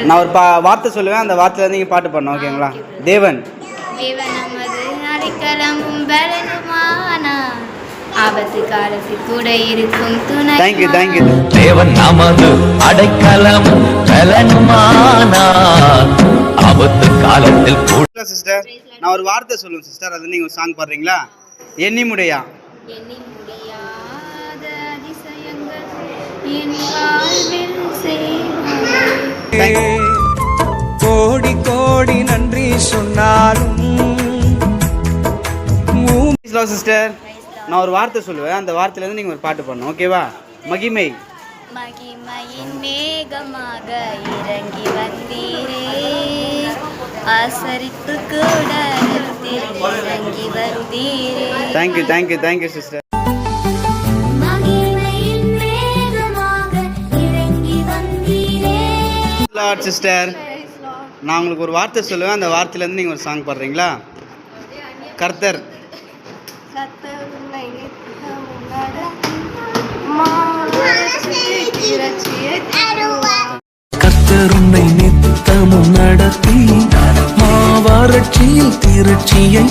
நான் ஒரு வார்த்தை சொல்லுவேன், அந்த வார்த்தையில நீங்க பாட்டு பாடணும், ஓகேங்களா? தேவன் நமது அடைக்கலமும் பலனுமானா, ஆபத்து காலத்தில் கூட இருக்கும் துணை. Thank you thank you. தேவன் நமது அடைக்கலமும் பலனுமானா, ஆபத்து காலத்தில் கூட. சிஸ்டர், நான் ஒரு வார்த்தை சொல்லுவேன் சிஸ்டர், அது நீங்க ஒரு சாங் பாடுறீங்களா? எண்ணி முடியா. எண்ணி முடியாத அதிசயங்கள் என் வாழ்வில் செய்வாய். கோடி கோடி நன்றி சொன்னாலும். சிஸ்டர், நான் ஒரு வார்த்தை சொல்லுவேன், அந்த வார்த்தையில இருந்து நீங்க ஒரு பாட்டு பாடணும், ஓகேவா? மகிமை. மகிமையின் மேகமாக இறங்கி வந்தீரே, ஆசரித்து கூட இறங்கி வந்தீரே. Thank you thank you thank you sister. Sister, நான் உங்களுக்கு ஒரு வார்த்தை சொல்லுவேன், அந்த வார்த்தையில இருந்து நீங்க ஒரு சாங் பாடுறீங்களா? கர்த்தர். கர்த்தர் உன்னை நித்தமும் நடத்தி மாவறட்சியில் திருச்சியை